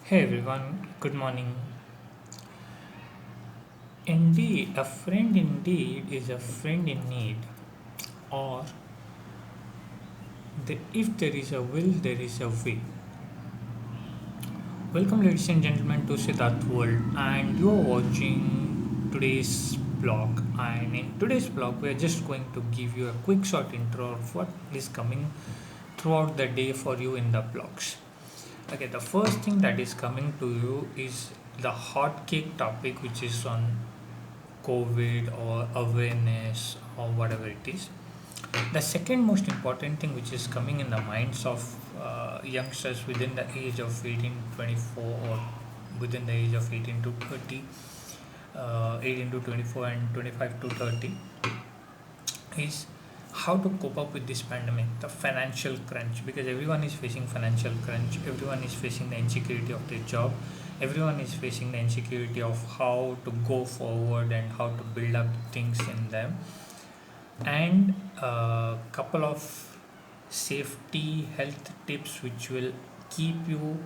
Hey everyone, good morning. Indeed, a friend indeed is a friend in need, or if there is a will, there is a way. Welcome, ladies and gentlemen, to Siddharth World, and you are watching today's blog. And in today's blog, we are just going to give you a quick short intro of what is coming throughout the day for you in the blogs. Okay, the first thing that is coming to you is the hot cake topic, which is on COVID or awareness or whatever it is. The second most important thing which is coming in the minds of youngsters within the age of 18 to 24 or within the age of 18 to 30, 18 to 24 and 25 to 30 is how to cope up with this pandemic, the financial crunch, because everyone is facing financial crunch, everyone is facing the insecurity of their job, everyone is facing the insecurity of how to go forward and how to build up things in them, and a couple of safety health tips which will keep you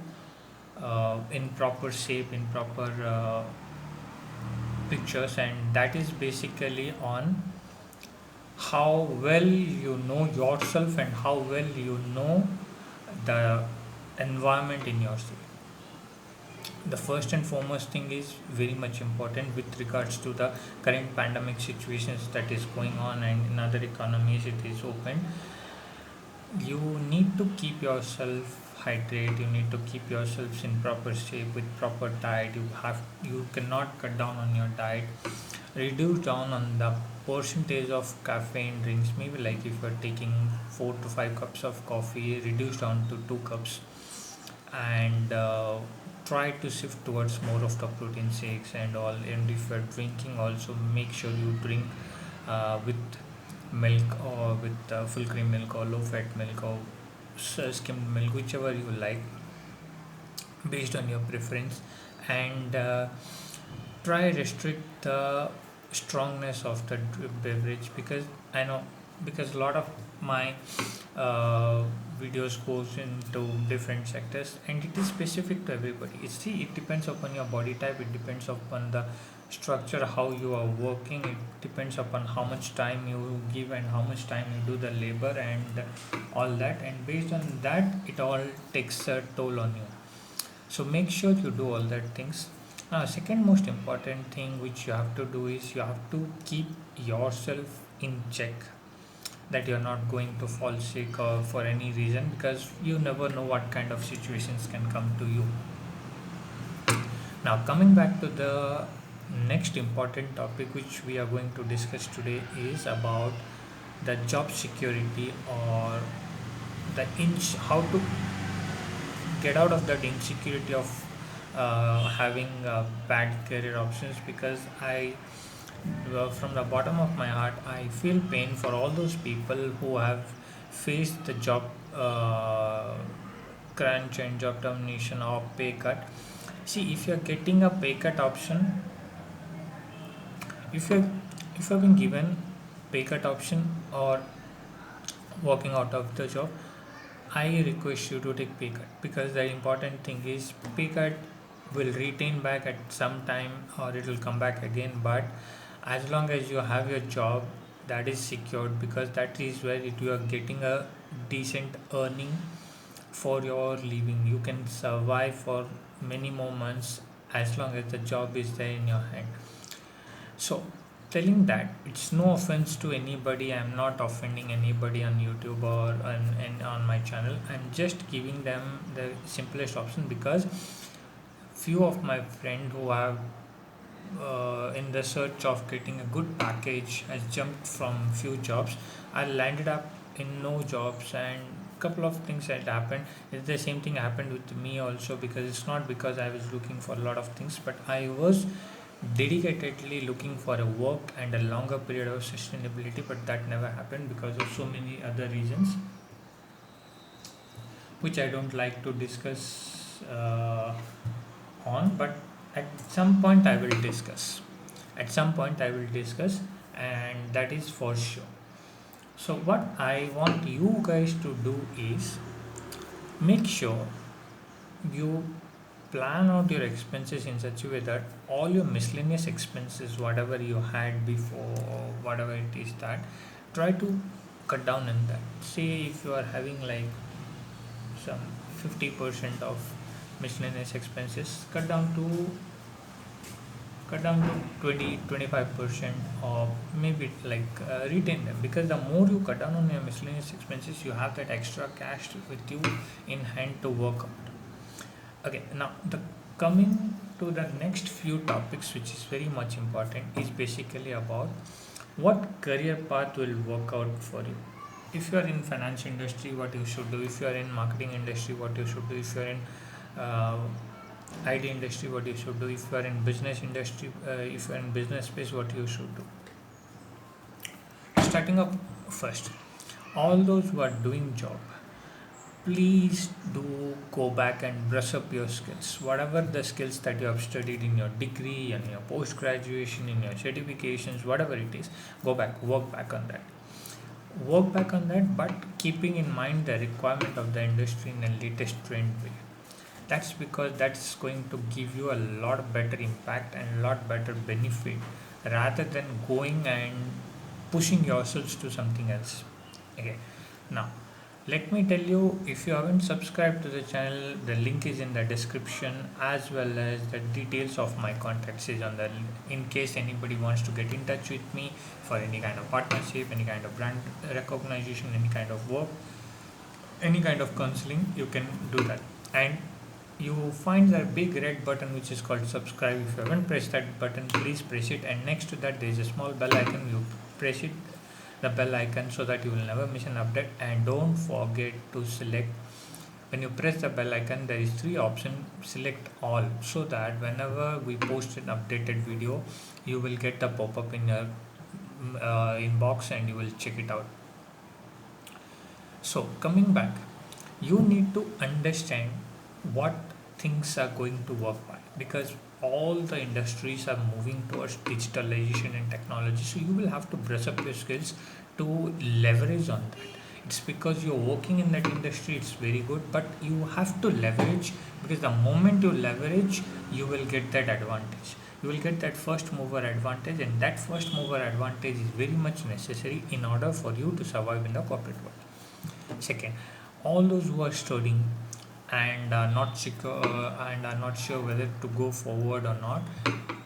in proper shape, in proper pictures, and that is basically on how well you know yourself and how well you know the environment in your city. The first and foremost thing is very much important with regards to the current pandemic situations that is going on, and in other economies it is open. You need to keep yourself hydrated, you need to keep yourselves in proper shape with proper diet. You cannot cut down on your diet, reduce down on the percentage of caffeine drinks. Maybe like if you're taking 4 to 5 cups of coffee, reduce down to 2 cups, and try to shift towards more of the protein shakes and all. And if you're drinking, also make sure you drink with milk or with full cream milk or low fat milk or skimmed milk, whichever you like based on your preference. And try restrict the strongness of the beverage, because I know, because a lot of my uh, videos goes into different sectors and it is specific to everybody. It depends upon your body type, it depends upon the structure, how you are working, it depends upon how much time you give and how much time you do the labor and all that, and based on that it all takes a toll on you. So make sure you do all that things. Second most important thing which you have to do is you have to keep yourself in check, that you're not going to fall sick or for any reason, because you never know what kind of situations can come to you. Now coming back to the next important topic which we are going to discuss today is about the job security, or the inch how to get out of that insecurity of having bad career options. Because I, from the bottom of my heart, I feel pain for all those people who have faced the job crunch and job termination or pay cut. See, if you're getting a pay cut option, if you if you've been given pay cut option or walking out of the job, I request you to take pay cut, because the important thing is pay cut will retain back at some time or it will come back again. But as long as you have your job, that is secured, because that is where you are getting a decent earning for your living. You can survive for many more months as long as the job is there in your hand. So, telling that, it's no offense to anybody. I'm not offending anybody on YouTube or on my channel. I'm just giving them the simplest option, because few of my friend who have in the search of getting a good package has jumped from few jobs. I landed up in no jobs, and couple of things had happened. It's the same thing happened with me also, because it's not because I was looking for a lot of things, but I was dedicatedly looking for a work and a longer period of sustainability, but that never happened because of so many other reasons which I don't like to discuss on. But at some point I will discuss, at some point I will discuss, and that is for sure. So what I want you guys to do is make sure you plan out your expenses in such a way that all your miscellaneous expenses, whatever you had before, whatever it is, that try to cut down in that. Say if you are having like some 50% of miscellaneous expenses, cut down to 20-25%, or maybe like retain them, because the more you cut down on your miscellaneous expenses, you have that extra cash with you in hand to work out. Okay, now the coming to the next few topics, which is very much important, is basically about what career path will work out for you. If you are in finance industry, what you should do. If you are in marketing industry, what you should do. If you are in uh, IT industry, what you should do. If you are in business industry, if you are in business space, what you should do. Starting up first, all those who are doing job, please do go back and brush up your skills. Whatever the skills that you have studied in your degree and your post graduation, in your certifications, whatever it is, go back, work back on that, but keeping in mind the requirement of the industry in the latest trend way. That's because that's going to give you a lot better impact and a lot better benefit, rather than going and pushing yourselves to something else. Okay, now let me tell you, if you haven't subscribed to the channel, the link is in the description, as well as the details of my contacts is on the, in case anybody wants to get in touch with me for any kind of partnership, any kind of brand recognition, any kind of work, any kind of counseling, you can do that. And you find that big red button which is called subscribe. If you haven't pressed that button, please press it, and next to that there is a small bell icon. You press it, the bell icon, so that you will never miss an update. And don't forget to select, when you press the bell icon, there is three options. Select all, so that whenever we post an updated video, you will get the pop-up in your inbox, and you will check it out. So coming back, you need to understand what things are going to work by, because all the industries are moving towards digitalization and technology, so you will have to brush up your skills to leverage on that. It's because you're working in that industry, it's very good, but you have to leverage, because the moment you leverage, you will get that advantage. You will get that first mover advantage, and that first mover advantage is very much necessary in order for you to survive in the corporate world. Second, all those who are studying and are not secure and are not sure whether to go forward or not,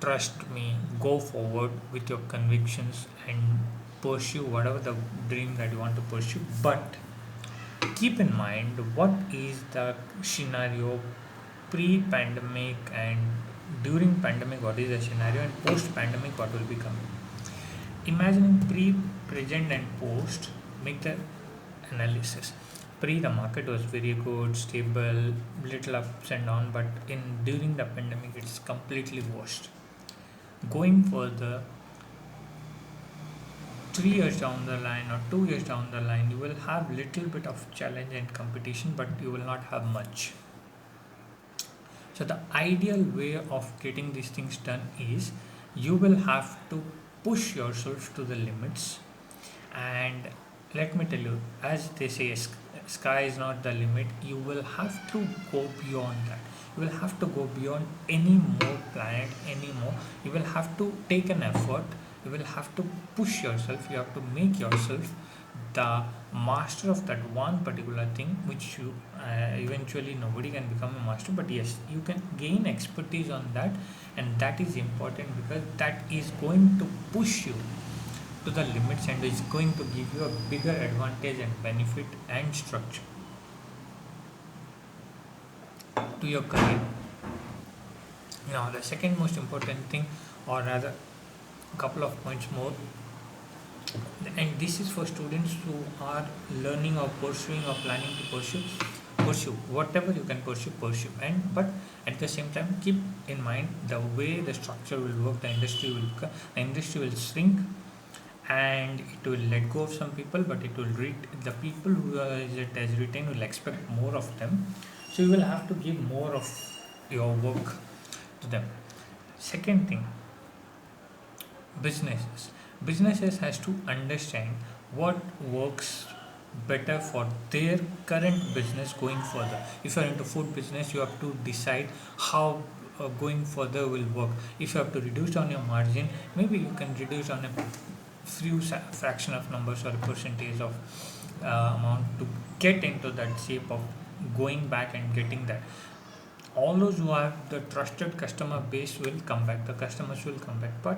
trust me, go forward with your convictions and pursue whatever the dream that you want to pursue. But keep in mind what is the scenario pre-pandemic, and during pandemic what is the scenario, and post-pandemic what will be coming. Imagining pre, present, and post, make the analysis. Pre, the market was very good, stable, little ups and down, but in during the pandemic it's completely washed. Going further, 3 years down the line or 2 years down the line, you will have little bit of challenge and competition, but you will not have much. So the ideal way of getting these things done is, you will have to push yourself to the limits. And let me tell you, as they say, sky is not the limit. You will have to go beyond that. You will have to go beyond any more planet anymore. You will have to take an effort. You will have to push yourself. You have to make yourself the master of that one particular thing, which you eventually nobody can become a master, but yes, you can gain expertise on that. And that is important, because that is going to push you to the limits, and is going to give you a bigger advantage and benefit and structure to your career. Now the second most important thing, or rather a couple of points more, and this is for students who are learning or pursuing or planning to pursue whatever you can pursue. And but at the same time, keep in mind the way the structure will work. The industry will shrink, and it will let go of some people, but it will the people who it has retained will expect more of them, so you will have to give more of your work to them. Second thing, businesses has to understand what works better for their current business going further. If you are into food business, you have to decide how going further will work. If you have to reduce down your margin, maybe you can reduce on a few fraction of numbers or a percentage of amount to get into that shape of going back and getting that. All those who have the trusted customer base will come back, the customers will come back, but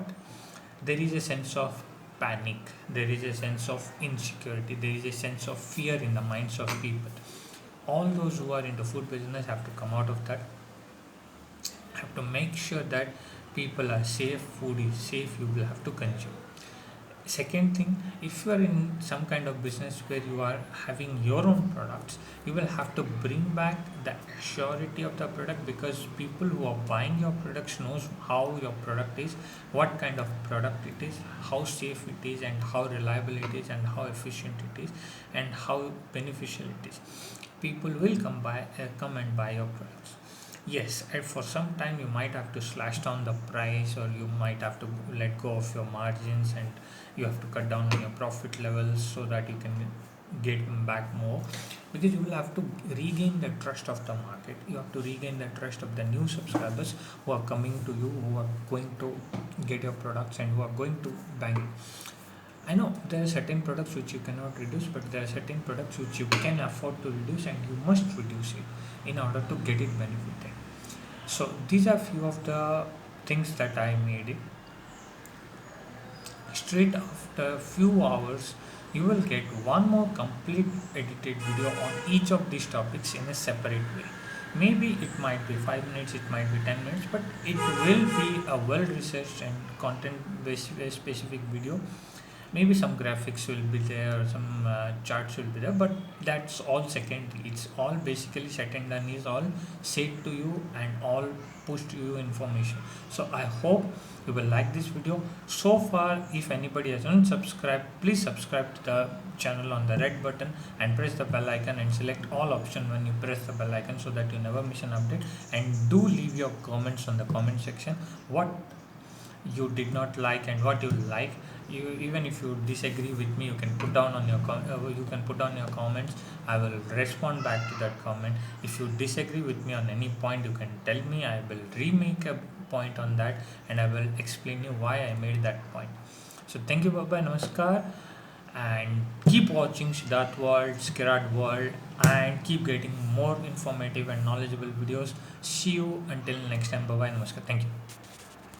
there is a sense of panic, there is a sense of insecurity, there is a sense of fear in the minds of people. All those who are in the food business have to come out of that, have to make sure that people are safe, food is safe, you will have to consume. Second thing, if you are in some kind of business where you are having your own products, you will have to bring back the surety of the product, because people who are buying your products knows how your product is, what kind of product it is, how safe it is, and how reliable it is, and how efficient it is, and how beneficial it is. People will come and buy your products. Yes, and for some time you might have to slash down the price, or you might have to let go of your margins, and you have to cut down on your profit levels so that you can get back more, because you will have to regain the trust of the market. You have to regain the trust of the new subscribers who are coming to you, who are going to get your products, and who are going to buy it. I know there are certain products which you cannot reduce, but there are certain products which you can afford to reduce, and you must reduce it in order to get it benefited. So these are few of the things that I made it. Straight after few hours, you will get one more complete edited video on each of these topics in a separate way. Maybe it might be 5 minutes, it might be 10 minutes, but it will be a well researched and content based specific video. Maybe some graphics will be there, or some charts will be there, but that's all secondary. It's all basically set and done, is all said to you and all pushed to you information. So I hope you will like this video. So far, if anybody hasn't subscribed, please subscribe to the channel on the red button and press the bell icon and select all option when you press the bell icon, so that you never miss an update. And do leave your comments on the comment section, what you did not like and what you like. You, even if you disagree with me, you can put down on your you can put down your comments. I will respond back to that comment. If you disagree with me on any point, you can tell me. I will remake a point on that, and I will explain you why I made that point. So thank you, bye bye, namaskar, and keep watching Siddharth World, Skirad World, and keep getting more informative and knowledgeable videos. See you until next time. Bye bye, namaskar. Thank you.